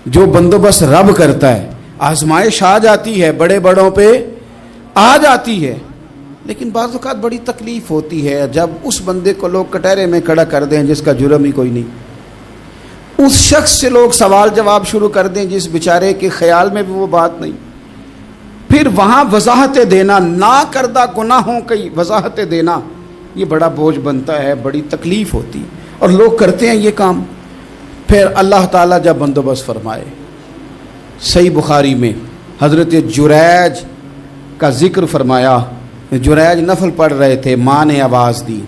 جو بندوبست رب کرتا ہے. آزمائش آ جاتی ہے, بڑے بڑوں پہ آ جاتی ہے, لیکن بعض اوقات بڑی تکلیف ہوتی ہے جب اس بندے کو لوگ کٹہرے میں کھڑا کر دیں جس کا جرم ہی کوئی نہیں, اس شخص سے لوگ سوال جواب شروع کر دیں جس بیچارے کے خیال میں بھی وہ بات نہیں. پھر وہاں وضاحتیں دینا, نہ کردہ گناہوں کی وضاحتیں دینا, یہ بڑا بوجھ بنتا ہے, بڑی تکلیف ہوتی, اور لوگ کرتے ہیں یہ کام. پھر اللہ تعالیٰ جب بندوبست فرمائے, صحیح بخاری میں حضرت جریج کا ذکر فرمایا. جریج نفل پڑھ رہے تھے, ماں نے آواز دی,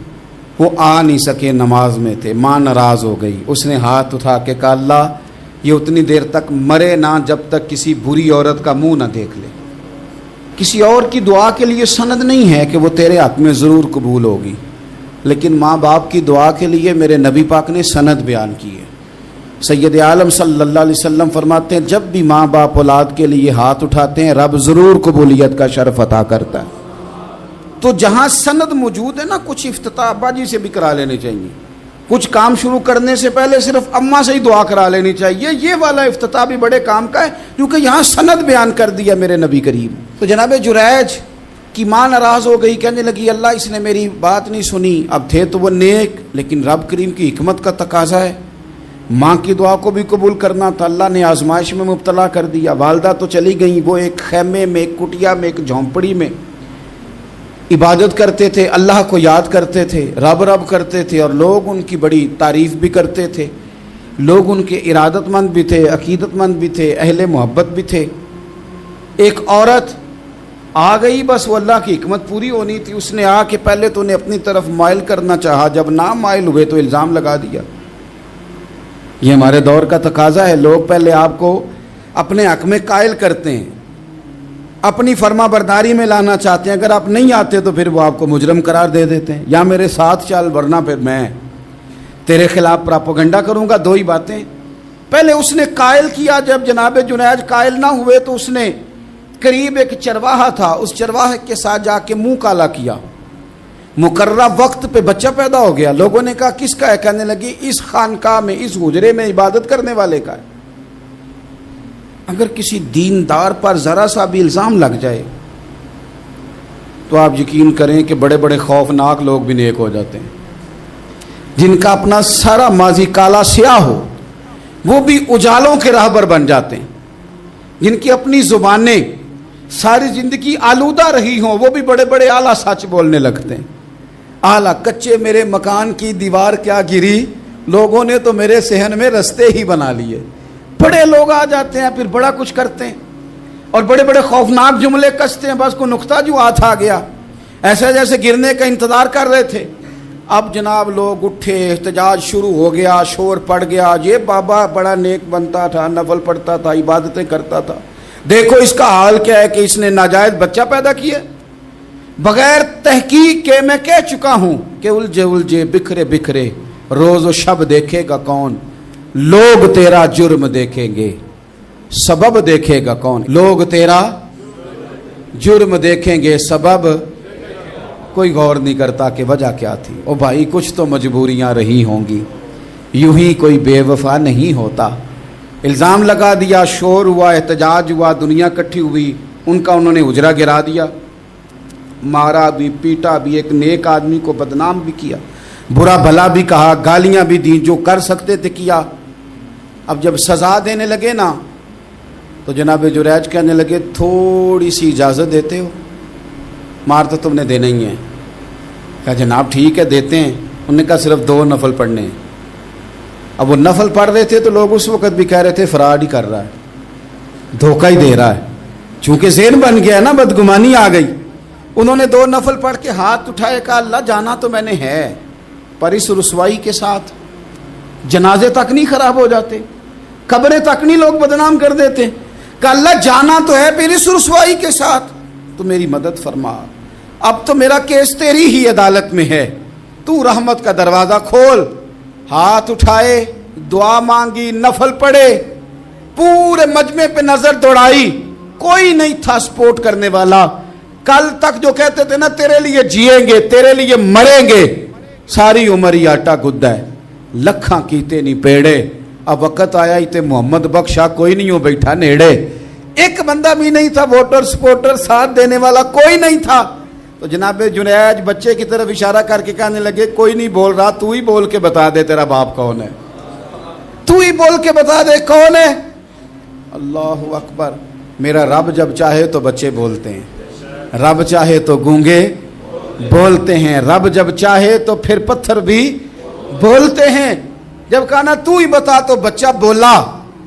وہ آ نہیں سکے, نماز میں تھے, ماں ناراض ہو گئی. اس نے ہاتھ اٹھا کے کہا اللہ یہ اتنی دیر تک مرے نہ جب تک کسی بری عورت کا منہ نہ دیکھ لے. کسی اور کی دعا کے لیے سند نہیں ہے کہ وہ تیرے حق میں ضرور قبول ہوگی, لیکن ماں باپ کی دعا کے لیے میرے نبی پاک نے سند بیان کی ہے. سید عالم صلی اللہ علیہ وسلم فرماتے ہیں جب بھی ماں باپ اولاد کے لیے ہاتھ اٹھاتے ہیں رب ضرور قبولیت کا شرف عطا کرتا ہے. تو جہاں سند موجود ہے نا, کچھ افتتاح ابا جی سے بھی کرا لینے چاہیے, کچھ کام شروع کرنے سے پہلے صرف اماں سے ہی دعا کرا لینی چاہیے. یہ والا افتتاح بھی بڑے کام کا ہے کیونکہ یہاں سند بیان کر دیا میرے نبی کریم. تو جناب جریج کی ماں ناراض ہو گئی, کہنے لگی اللہ اس نے میری بات نہیں سنی. اب تھے تو وہ نیک, لیکن رب کریم کی حکمت کا تقاضا ہے, ماں کی دعا کو بھی قبول کرنا تھا. اللہ نے آزمائش میں مبتلا کر دیا. والدہ تو چلی گئیں, وہ ایک خیمے میں, ایک کٹیا میں, ایک جھونپڑی میں عبادت کرتے تھے, اللہ کو یاد کرتے تھے, رب رب کرتے تھے, اور لوگ ان کی بڑی تعریف بھی کرتے تھے. لوگ ان کے ارادت مند بھی تھے, عقیدت مند بھی تھے, اہل محبت بھی تھے. ایک عورت آ گئی, بس وہ اللہ کی حکمت پوری ہونی تھی. اس نے آ کے پہلے تو انہیں اپنی طرف مائل کرنا چاہا, جب نہ مائل ہوئے تو الزام لگا دیا. یہ ہمارے دور کا تقاضا ہے, لوگ پہلے آپ کو اپنے حق میں قائل کرتے ہیں, اپنی فرما برداری میں لانا چاہتے ہیں. اگر آپ نہیں آتے تو پھر وہ آپ کو مجرم قرار دے دیتے ہیں, یا میرے ساتھ چل ورنہ پھر میں تیرے خلاف پراپوگنڈا کروں گا. دو ہی باتیں. پہلے اس نے قائل کیا, جب جناب جنیج قائل نہ ہوئے تو اس نے قریب ایک چرواہا تھا, اس چرواہے کے ساتھ جا کے منہ کالا کیا. مقررہ وقت پہ بچہ پیدا ہو گیا. لوگوں نے کہا کس کا ہے؟ کہنے لگی اس خانقاہ میں, اس حجرے میں عبادت کرنے والے کا ہے. اگر کسی دیندار پر ذرا سا بھی الزام لگ جائے تو آپ یقین کریں کہ بڑے بڑے خوفناک لوگ بھی نیک ہو جاتے ہیں. جن کا اپنا سارا ماضی کالا سیاہ ہو وہ بھی اجالوں کے راہبر بن جاتے ہیں. جن کی اپنی زبانیں ساری زندگی آلودہ رہی ہوں وہ بھی بڑے بڑے اعلیٰ سچ بولنے لگتے ہیں. اعلیٰ کچے میرے مکان کی دیوار کیا گری, لوگوں نے تو میرے صحن میں رستے ہی بنا لیے. بڑے لوگ آ جاتے ہیں, پھر بڑا کچھ کرتے ہیں اور بڑے بڑے خوفناک جملے کستے ہیں. بس کو نقطہ جو ہاتھ آ گیا, ایسے جیسے گرنے کا انتظار کر رہے تھے. اب جناب لوگ اٹھے, احتجاج شروع ہو گیا, شور پڑ گیا. یہ بابا بڑا نیک بنتا تھا, نفل پڑھتا تھا, عبادتیں کرتا تھا, دیکھو اس کا حال کیا ہے کہ اس نے ناجائز بچہ پیدا کیا. بغیر تحقیق کے میں کہہ چکا ہوں کہ الجھے الجھے بکھرے بکھرے روز و شب دیکھے گا کون, لوگ تیرا جرم دیکھیں گے, سبب دیکھے گا کون. لوگ تیرا جرم دیکھیں گے, سبب کوئی غور نہیں کرتا کہ وجہ کیا تھی. او بھائی کچھ تو مجبوریاں رہی ہوں گی, یوں ہی کوئی بے وفا نہیں ہوتا. الزام لگا دیا, شور ہوا, احتجاج ہوا, دنیا کٹھی ہوئی, ان کا انہوں نے حجرہ گرا دیا, مارا بھی, پیٹا بھی, ایک نیک آدمی کو بدنام بھی کیا, برا بھلا بھی کہا, گالیاں بھی دی, جو کر سکتے تھے کیا. اب جب سزا دینے لگے نا تو جناب جریج کہنے لگے تھوڑی سی اجازت دیتے ہو, مار تو تم نے دینا ہی ہے. کہا جناب ٹھیک ہے دیتے ہیں. انہوں نے کہا صرف 2 نفل پڑھنے ہیں. اب وہ نفل پڑھ رہے تھے تو لوگ اس وقت بھی کہہ رہے تھے فراڈ ہی کر رہا ہے, دھوکہ ہی دے رہا ہے. چونکہ ذہن بن گیا نا, بدگمانی آ گئی. انہوں نے 2 نفل پڑھ کے ہاتھ اٹھائے, کہا اللہ جانا تو میں نے ہے, پر اس رسوائی کے ساتھ جنازے تک نہیں خراب ہو جاتے, قبریں تک نہیں لوگ بدنام کر دیتے. کہ اللہ جانا تو ہے, پھر اس رسوائی کے ساتھ تو میری مدد فرما. اب تو میرا کیس تیری ہی عدالت میں ہے, تو رحمت کا دروازہ کھول. ہاتھ اٹھائے, دعا مانگی, نفل پڑھے, پورے مجمع پہ نظر دوڑائی, کوئی نہیں تھا سپورٹ کرنے والا. کل تک جو کہتے تھے نا تیرے لیے جیئیں گے, تیرے لیے مریں گے, ساری عمر ہی آٹا گدا ہے. لکھاں کیتے نہیں پیڑے, اب وقت آیا تے محمد بخشا کوئی نہیں ہو بیٹھا نیڑے, ایک بندہ بھی نہیں تھا, ووٹر سپورٹر ساتھ دینے والا کوئی نہیں تھا. تو جناب جنید بچے کی طرف اشارہ کر کے کہنے لگے کوئی نہیں بول رہا, تو ہی بول کے بتا دے تیرا باپ کون ہے, تو ہی بول کے بتا دے کون ہے. اللہ اکبر. میرا رب جب چاہے تو بچے بولتے ہیں, رب چاہے تو گونگے بولتے ہیں, رب جب چاہے تو پھر پتھر بھی بولتے ہیں. جب کہا نا تو ہی بتا تو بچہ بولا,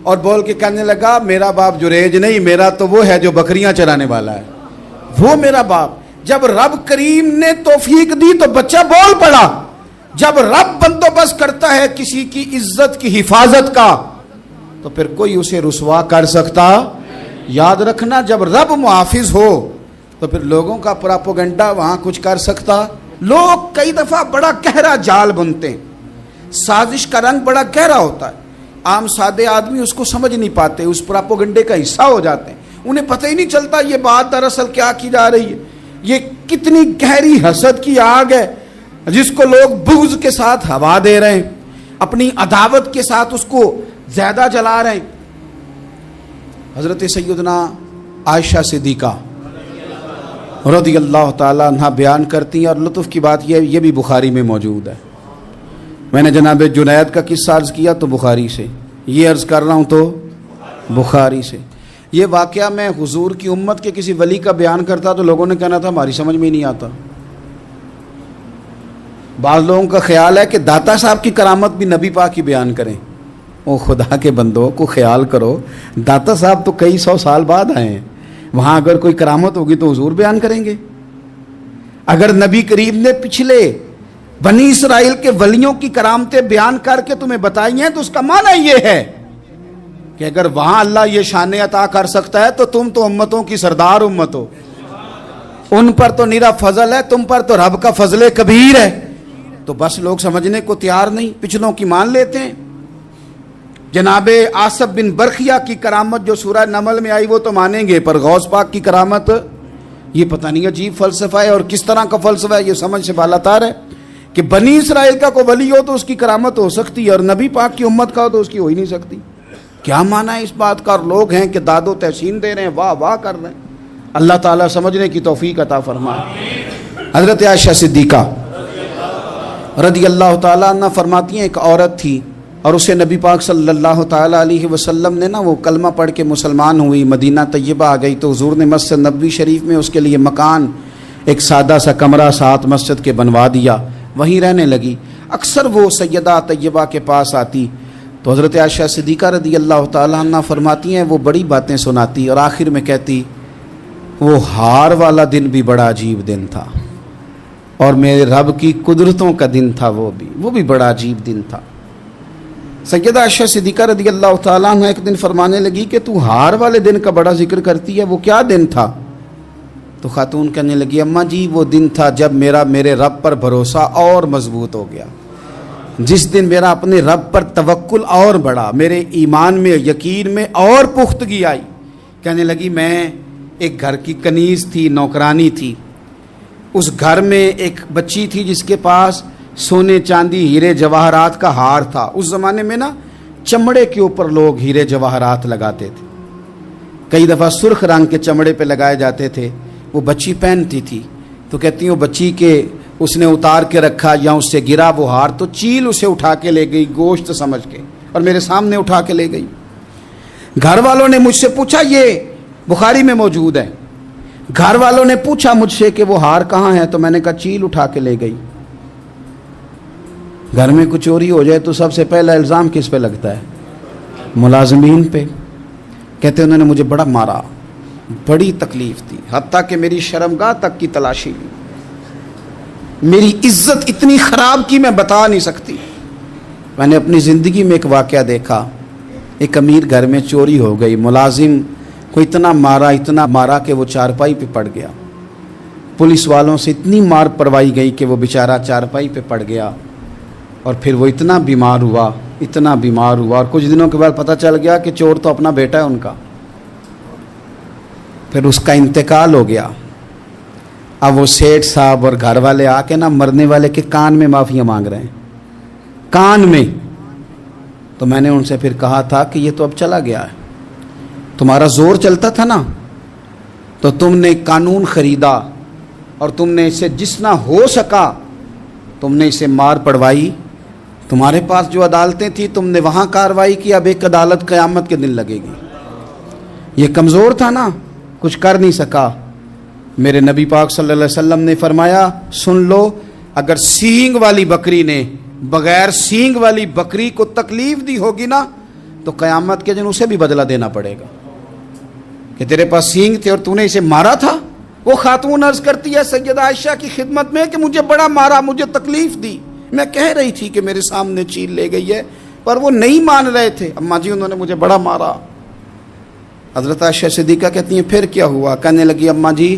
اور بول کے کہنے لگا میرا باپ جریج نہیں, میرا تو وہ ہے جو بکریاں چرانے والا ہے, وہ میرا باپ. جب رب کریم نے توفیق دی تو بچہ بول پڑا. جب رب بندوبست کرتا ہے کسی کی عزت کی حفاظت کا تو پھر کوئی اسے رسوا کر سکتا. یاد رکھنا جب رب محافظ ہو تو پھر لوگوں کا پراپوگنڈا وہاں کچھ کر سکتا. لوگ کئی دفعہ بڑا گہرا جال بنتے ہیں, سازش کا رنگ بڑا گہرا ہوتا ہے, عام سادے آدمی اس کو سمجھ نہیں پاتے, اس پراپوگنڈے کا حصہ ہو جاتے ہیں, انہیں پتہ ہی نہیں چلتا یہ بات دراصل کیا کی جا رہی ہے. یہ کتنی گہری حسد کی آگ ہے جس کو لوگ بغض کے ساتھ ہوا دے رہے ہیں, اپنی عداوت کے ساتھ اس کو زیادہ جلا رہے ہیں. حضرت سیدنا عائشہ صدیقہ رضی اللہ تعالیٰ عنہ بیان کرتی ہیں, اور لطف کی بات یہ بھی بخاری میں موجود ہے. میں نے جناب جنید کا قصہ عرض کیا تو بخاری سے, یہ عرض کر رہا ہوں تو بخاری سے. یہ واقعہ میں حضور کی امت کے کسی ولی کا بیان کرتا تو لوگوں نے کہنا تھا ہماری سمجھ میں نہیں آتا. بعض لوگوں کا خیال ہے کہ داتا صاحب کی کرامت بھی نبی پاک کی بیان کریں. او خدا کے بندوں کو خیال کرو, داتا صاحب تو کئی سو سال بعد آئے ہیں, وہاں اگر کوئی کرامت ہوگی تو حضور بیان کریں گے. اگر نبی کریم نے پچھلے بنی اسرائیل کے ولیوں کی کرامتیں بیان کر کے تمہیں بتائی ہیں تو اس کا معنی یہ ہے کہ اگر وہاں اللہ یہ شان عطا کر سکتا ہے تو تم تو امتوں کی سردار امت ہو, ان پر تو نیرا فضل ہے, تم پر تو رب کا فضل کبیر ہے. تو بس لوگ سمجھنے کو تیار نہیں, پچھلوں کی مان لیتے ہیں. جناب آصف بن برخیہ کی کرامت جو سورہ نمل میں آئی وہ تو مانیں گے, پر غوث پاک کی کرامت یہ پتہ نہیں عجیب فلسفہ ہے, اور کس طرح کا فلسفہ ہے یہ سمجھ سے بالاتر ہے کہ بنی اسرائیل کا کوئی ولی ہو تو اس کی کرامت ہو سکتی ہے, اور نبی پاک کی امت کا ہو تو اس کی ہو ہی نہیں سکتی. کیا معنی ہے اس بات کا؟ اور لوگ ہیں کہ داد و تحسین دے رہے ہیں, واہ واہ کر رہے ہیں. اللہ تعالیٰ سمجھنے کی توفیق عطا فرمائے. حضرت عائشہ صدیقہ رضی اللہ تعالیٰ عنہ فرماتی ہیں ایک عورت تھی اور اسے نبی پاک صلی اللہ تعالیٰ علیہ وسلم نے وہ کلمہ پڑھ کے مسلمان ہوئی, مدینہ طیبہ آ گئی تو حضور نے مسجد نبوی شریف میں اس کے لیے مکان, ایک سادہ سا کمرہ ساتھ مسجد کے بنوا دیا, وہیں رہنے لگی. اکثر وہ سیدہ طیبہ کے پاس آتی تو حضرت عائشہ صدیقہ رضی اللہ تعالیٰ عنہ فرماتی ہیں وہ بڑی باتیں سناتی اور آخر میں کہتی وہ ہار والا دن بھی بڑا عجیب دن تھا, اور میرے رب کی قدرتوں کا دن تھا, وہ بھی بڑا عجیب دن تھا. سیدہ عائشہ صدیقہ رضی اللہ تعالیٰ عنہ ایک دن فرمانے لگی کہ تو ہار والے دن کا بڑا ذکر کرتی ہے, وہ کیا دن تھا؟ تو خاتون کہنے لگی اماں جی وہ دن تھا جب میرے رب پر بھروسہ اور مضبوط ہو گیا, جس دن میرا اپنے رب پر توکل اور بڑھا, میرے ایمان میں یقین میں اور پختگی آئی. کہنے لگی میں ایک گھر کی کنیز تھی, نوکرانی تھی, اس گھر میں ایک بچی تھی جس کے پاس سونے چاندی ہیرے جواہرات کا ہار تھا. اس زمانے میں نا چمڑے کے اوپر لوگ ہیرے جواہرات لگاتے تھے, کئی دفعہ سرخ رنگ کے چمڑے پہ لگائے جاتے تھے. وہ بچی پہنتی تھی تو کہتی ہیں وہ بچی کے اس نے اتار کے رکھا یا اس سے گرا وہ ہار تو چیل اسے اٹھا کے لے گئی گوشت سمجھ کے, اور میرے سامنے اٹھا کے لے گئی. گھر والوں نے مجھ سے پوچھا, یہ بخاری میں موجود ہے, گھر والوں نے پوچھا مجھ سے کہ وہ ہار کہاں ہے, تو میں نے کہا چیل اٹھا کے لے گئی. گھر میں کچھ چوری ہو جائے تو سب سے پہلا الزام کس پہ لگتا ہے؟ ملازمین پہ. کہتے انہوں نے مجھے بڑا مارا, بڑی تکلیف تھی, حتیٰ کہ میری شرمگاہ تک کی تلاشی لی, میری عزت اتنی خراب کی میں بتا نہیں سکتی. میں نے اپنی زندگی میں ایک واقعہ دیکھا, ایک امیر گھر میں چوری ہو گئی, ملازم کو اتنا مارا کہ وہ چارپائی پہ پڑ گیا. پولیس والوں سے اتنی مار پروائی گئی کہ وہ بیچارہ چارپائی پہ پڑ گیا, اور پھر وہ اتنا بیمار ہوا, اور کچھ دنوں کے بعد پتہ چل گیا کہ چور تو اپنا بیٹا ہے ان کا. پھر اس کا انتقال ہو گیا. اب وہ سیٹھ صاحب اور گھر والے آ کے مرنے والے کے کان میں معافیاں مانگ رہے ہیں, کان میں تو میں نے ان سے پھر کہا تھا کہ یہ تو اب چلا گیا ہے، تمہارا زور چلتا تھا نا، تو تم نے قانون خریدا اور تم نے اسے جتنا ہو سکا تم نے اسے مار پڑوائی، تمہارے پاس جو عدالتیں تھیں تم نے وہاں کارروائی کی، اب ایک عدالت قیامت کے دن لگے گی۔ یہ کمزور تھا نا، کچھ کر نہیں سکا۔ میرے نبی پاک صلی اللہ علیہ وسلم نے فرمایا سن لو، اگر سینگ والی بکری نے بغیر سینگ والی بکری کو تکلیف دی ہوگی نا تو قیامت کے دن اسے بھی بدلہ دینا پڑے گا کہ تیرے پاس سینگ تھے اور تو نے اسے مارا تھا۔ وہ خاتون عرض کرتی ہے سیدہ عائشہ کی خدمت میں کہ مجھے بڑا مارا، مجھے تکلیف دی، میں کہہ رہی تھی کہ میرے سامنے چیل لے گئی ہے پر وہ نہیں مان رہے تھے، اماں جی انہوں نے مجھے بڑا مارا۔ حضرت عائشہ صدیقہ کہتی ہیں پھر کیا ہوا؟ کہنے لگی اماں جی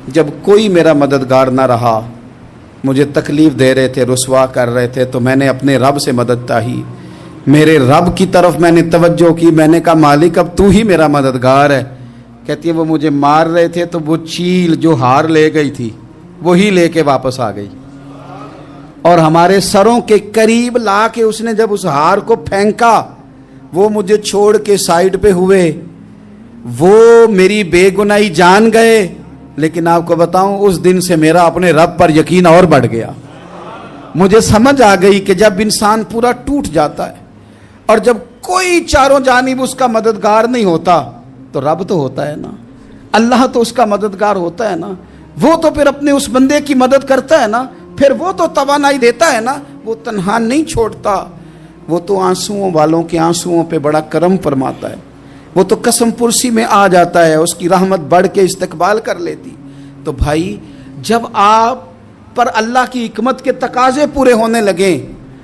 جب کوئی میرا مددگار نہ رہا، مجھے تکلیف دے رہے تھے، رسوا کر رہے تھے، تو میں نے اپنے رب سے مدد چاہی، میرے رب کی طرف میں نے توجہ کی، میں نے کہا مالک اب تو ہی میرا مددگار ہے۔ کہتی ہے وہ مجھے مار رہے تھے تو وہ چیل جو ہار لے گئی تھی وہی لے کے واپس آ گئی، اور ہمارے سروں کے قریب لا کے اس نے جب اس ہار کو پھینکا وہ مجھے چھوڑ کے سائیڈ پہ ہوئے، وہ میری بے گناہی جان گئے، لیکن آپ کو بتاؤں اس دن سے میرا اپنے رب پر یقین اور بڑھ گیا۔ مجھے سمجھ آ گئی کہ جب انسان پورا ٹوٹ جاتا ہے اور جب کوئی چاروں جانب اس کا مددگار نہیں ہوتا تو رب تو ہوتا ہے نا، اللہ تو اس کا مددگار ہوتا ہے نا، وہ تو پھر اپنے اس بندے کی مدد کرتا ہے نا، پھر وہ تو توانائی دیتا ہے نا، وہ تنہا نہیں چھوڑتا، وہ تو آنسوؤں والوں کے آنسوؤں پہ بڑا کرم فرماتا ہے، وہ تو قسم پرسی میں آ جاتا ہے، اس کی رحمت بڑھ کے استقبال کر لیتی۔ تو بھائی جب آپ پر اللہ کی حکمت کے تقاضے پورے ہونے لگیں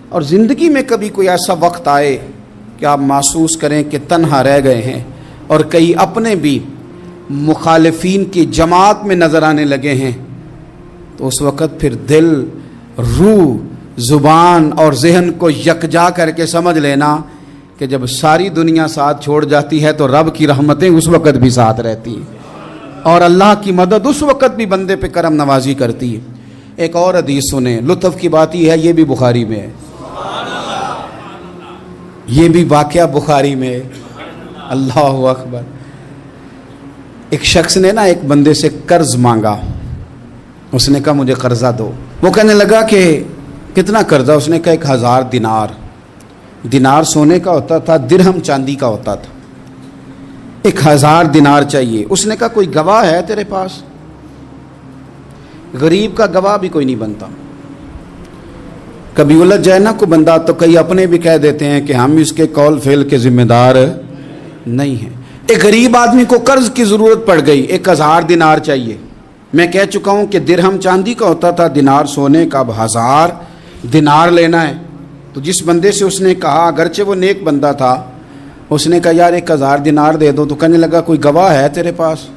اور زندگی میں کبھی کوئی ایسا وقت آئے کہ آپ محسوس کریں کہ تنہا رہ گئے ہیں اور کئی اپنے بھی مخالفین کی جماعت میں نظر آنے لگے ہیں، تو اس وقت پھر دل، روح، زبان اور ذہن کو یکجا کر کے سمجھ لینا کہ جب ساری دنیا ساتھ چھوڑ جاتی ہے تو رب کی رحمتیں اس وقت بھی ساتھ رہتی ہیں اور اللہ کی مدد اس وقت بھی بندے پہ کرم نوازی کرتی ہے۔ ایک اور حدیث سنیں، لطف کی بات یہ ہے یہ بھی بخاری میں ہے، یہ بھی واقعہ بخاری میں ہے۔ اللہ اکبر۔ ایک شخص نے نا ایک بندے سے قرض مانگا، اس نے کہا مجھے قرضہ دو، وہ کہنے لگا کہ کتنا قرضہ؟ اس نے کہا 1000 دینار۔ دینار سونے کا ہوتا تھا، درہم چاندی کا ہوتا تھا، 1000 دینار چاہیے۔ اس نے کہا کوئی گواہ ہے تیرے پاس؟ غریب کا گواہ بھی کوئی نہیں بنتا، کبھی الجھ جائے نا کوئی بندہ تو کئی اپنے بھی کہہ دیتے ہیں کہ ہم اس کے قول فعل کے ذمہ دار نہیں ہیں۔ ایک غریب آدمی کو قرض کی ضرورت پڑ گئی، 1000 دینار چاہیے۔ میں کہہ چکا ہوں کہ درہم چاندی کا ہوتا تھا، دینار سونے کا، اب 1000 دینار لینا ہے۔ تو جس بندے سے اس نے کہا، اگرچہ وہ نیک بندہ تھا، اس نے کہا یار 1000 دینار دے دو، تو کہنے لگا کوئی گواہ ہے تیرے پاس؟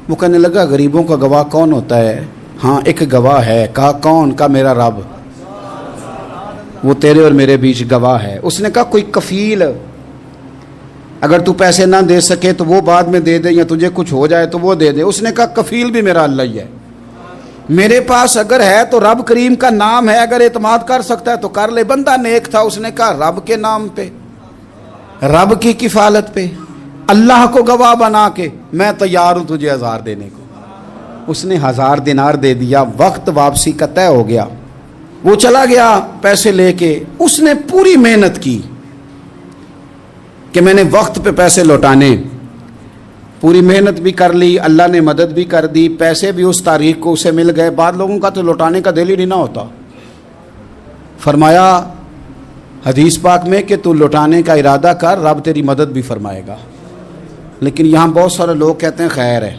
وہ کہنے لگا غریبوں کا گواہ کون ہوتا ہے؟ ہاں ایک گواہ ہے۔ کہا کون؟ کہا میرا رب، وہ تیرے اور میرے بیچ گواہ ہے۔ اس نے کہا کوئی کفیل، اگر تو پیسے نہ دے سکے تو وہ بعد میں دے دے، یا تجھے کچھ ہو جائے تو وہ دے دے۔ اس نے کہا کفیل بھی میرا اللہ ہی ہے، میرے پاس اگر ہے تو رب کریم کا نام ہے، اگر اعتماد کر سکتا ہے تو کر لے۔ بندہ نیک تھا، اس نے کہا رب کے نام پہ، رب کی کفالت پہ، اللہ کو گواہ بنا کے میں تیار ہوں تجھے 1000 دینے کو۔ اس نے 1000 دینار دے دیا، وقت واپسی کا طے ہو گیا، وہ چلا گیا پیسے لے کے۔ اس نے پوری محنت کی کہ میں نے وقت پہ پیسے لوٹانے، پوری محنت بھی کر لی، اللہ نے مدد بھی کر دی، پیسے بھی اس تاریخ کو اسے مل گئے۔ بعض لوگوں کا تو لوٹانے کا دل ہی نہیں نہ ہوتا۔ فرمایا حدیث پاک میں کہ تو لوٹانے کا ارادہ کر، رب تیری مدد بھی فرمائے گا۔ لیکن یہاں بہت سارے لوگ کہتے ہیں خیر ہے،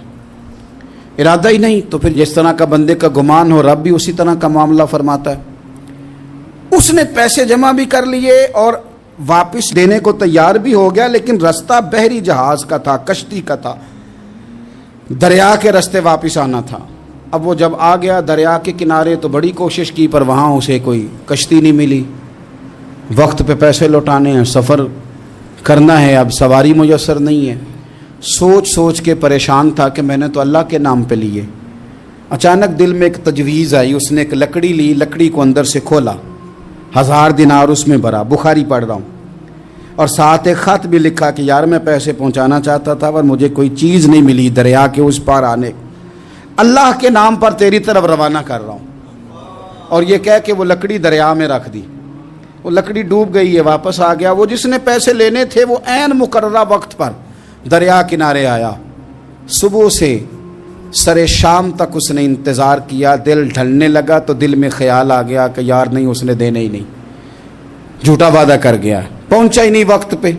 ارادہ ہی نہیں، تو پھر جس طرح کا بندے کا گمان ہو رب بھی اسی طرح کا معاملہ فرماتا ہے۔ اس نے پیسے جمع بھی کر لیے اور واپس دینے کو تیار بھی ہو گیا، لیکن رستہ بحری جہاز کا تھا، کشتی کا تھا، دریا کے رستے واپس آنا تھا۔ اب وہ جب آ گیا دریا کے کنارے تو بڑی کوشش کی، پر وہاں اسے کوئی کشتی نہیں ملی۔ وقت پہ پیسے لوٹانے ہیں، سفر کرنا ہے، اب سواری میسر نہیں ہے۔ سوچ سوچ کے پریشان تھا کہ میں نے تو اللہ کے نام پہ لیے۔ اچانک دل میں ایک تجویز آئی، اس نے ایک لکڑی لی، لکڑی کو اندر سے کھولا، 1000 دینار اس میں بھرا، بخاری پڑھ رہا ہوں، اور ساتھ ایک خط بھی لکھا کہ یار میں پیسے پہنچانا چاہتا تھا پر مجھے کوئی چیز نہیں ملی دریا کے اس پار آنے، اللہ کے نام پر تیری طرف روانہ کر رہا ہوں۔ اور یہ کہہ کہ وہ لکڑی دریا میں رکھ دی، وہ لکڑی ڈوب گئی ہے، واپس آ گیا۔ وہ جس نے پیسے لینے تھے وہ عین مقررہ وقت پر دریا کنارے آیا، صبح سے سر شام تک اس نے انتظار کیا۔ دل ڈھلنے لگا تو دل میں خیال آ گیا کہ یار نہیں، اس نے دینے ہی نہیں، جھوٹا وعدہ کر گیا، پہنچا ہی نہیں وقت پہ۔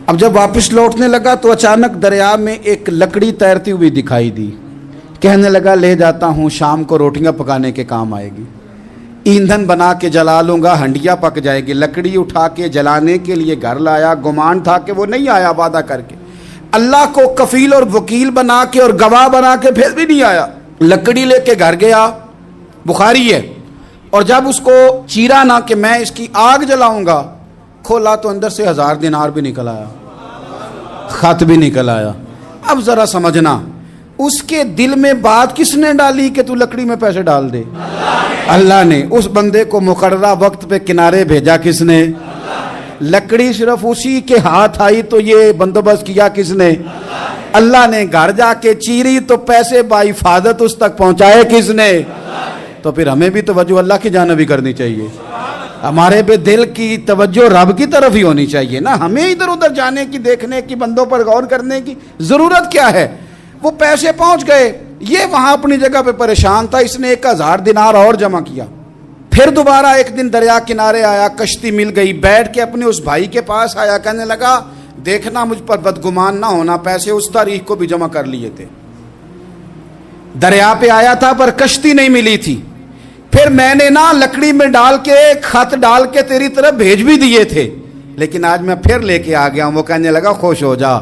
اب جب واپس لوٹنے لگا تو اچانک دریا میں ایک لکڑی تیرتی ہوئی دکھائی دی۔ کہنے لگا لے جاتا ہوں، شام کو روٹیاں پکانے کے کام آئے گی، ایندھن بنا کے جلا لوں گا، ہنڈیا پک جائے گی۔ لکڑی اٹھا کے جلانے کے لیے گھر لایا، گمان تھا کہ وہ نہیں آیا وعدہ کر کے، اللہ کو کفیل اور وکیل بنا کے اور گواہ بنا کے پھر بھی نہیں آیا۔ لکڑی لے کے گھر گیا، بخاری ہے، اور جب اس کو چیرا نہ کہ میں اس کی آگ جلاؤں گا، کھولا تو اندر سے 1000 دینار بھی نکل آیا، خط بھی نکل آیا۔ اب ذرا سمجھنا، اس کے دل میں بات کس نے ڈالی کہ تو لکڑی میں پیسے ڈال دے؟ اللہ نے۔ اس بندے کو مقررہ وقت پہ کنارے بھیجا کس نے؟ لکڑی صرف اسی کے ہاتھ آئی تو یہ بندوبست کیا کس نے؟ اللہ نے۔ گھر جا کے چیری تو پیسے بحفاظت اس تک پہنچائے کس نے؟ تو پھر ہمیں بھی توجہ اللہ کی جانب ہی کرنی چاہیے، ہمارے پہ دل کی توجہ رب کی طرف ہی ہونی چاہیے نا، ہمیں ادھر ادھر جانے کی، دیکھنے کی، بندوں پر غور کرنے کی ضرورت کیا ہے؟ وہ پیسے پہنچ گئے، یہ وہاں اپنی جگہ پہ پریشان تھا، اس نے 1000 دینار اور جمع کیا۔ پھر دوبارہ ایک دن دریا کنارے آیا، کشتی مل گئی، بیٹھ کے اپنے اس بھائی کے پاس آیا، کہنے لگا دیکھنا مجھ پر بدگمان نہ ہونا، پیسے اس تاریخ کو بھی جمع کر لیے تھے، دریا پہ آیا تھا پر کشتی نہیں ملی تھی، پھر میں نے نا لکڑی میں ڈال کے خط ڈال کے تیری طرف بھیج بھی دیے تھے، لیکن آج میں پھر لے کے آ گیا ہوں۔ وہ کہنے لگا خوش ہو جا،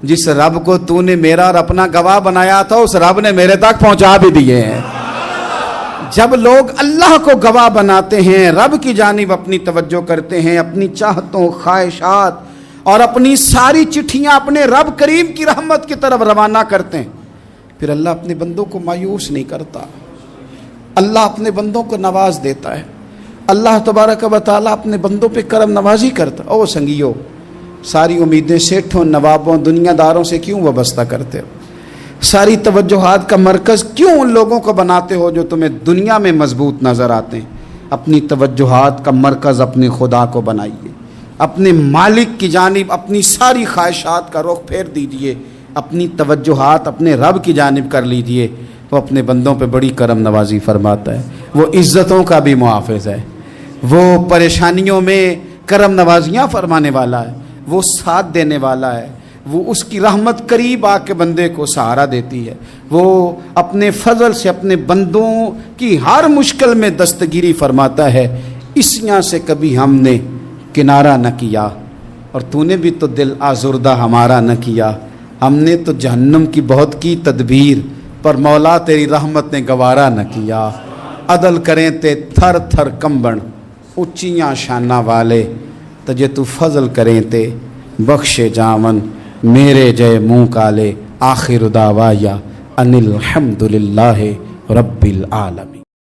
جس رب کو تو نے میرا اور اپنا گواہ بنایا تھا اس رب نے میرے تک پہنچا بھی دیے ہیں۔ جب لوگ اللہ کو گواہ بناتے ہیں، رب کی جانب اپنی توجہ کرتے ہیں، اپنی چاہتوں، خواہشات اور اپنی ساری چٹھیاں اپنے رب کریم کی رحمت کی طرف روانہ کرتے ہیں، پھر اللہ اپنے بندوں کو مایوس نہیں کرتا، اللہ اپنے بندوں کو نواز دیتا ہے، اللہ تبارک و تعالیٰ اپنے بندوں پہ کرم نوازی کرتا۔ او سنگیو، ساری امیدیں سیٹھوں، نوابوں، دنیا داروں سے کیوں وابستہ کرتے ہو؟ ساری توجہات کا مرکز کیوں ان لوگوں کو بناتے ہو جو تمہیں دنیا میں مضبوط نظر آتے ہیں؟ اپنی توجہات کا مرکز اپنے خدا کو بنائیے، اپنے مالک کی جانب اپنی ساری خواہشات کا رخ پھیر دیجئے، اپنی توجہات اپنے رب کی جانب کر لیجئے، وہ اپنے بندوں پہ بڑی کرم نوازی فرماتا ہے، وہ عزتوں کا بھی محافظ ہے، وہ پریشانیوں میں کرم نوازیاں فرمانے والا ہے، وہ ساتھ دینے والا ہے، وہ اس کی رحمت قریب آ کے بندے کو سہارا دیتی ہے، وہ اپنے فضل سے اپنے بندوں کی ہر مشکل میں دستگیری فرماتا ہے۔ اسیاں سے کبھی ہم نے کنارہ نہ کیا، اور تو نے بھی تو دل آزردہ ہمارا نہ کیا، ہم نے تو جہنم کی بہت کی تدبیر، پر مولا تیری رحمت نے گوارا نہ کیا۔ عدل کریں تے تھر تھر کمبن، اچیاں شانہ والے، تجھے تو فضل کریں تے بخشے جاون، میرے جے منہ کالے۔ آخر دعوایا ان الحمد للہ رب العالمین۔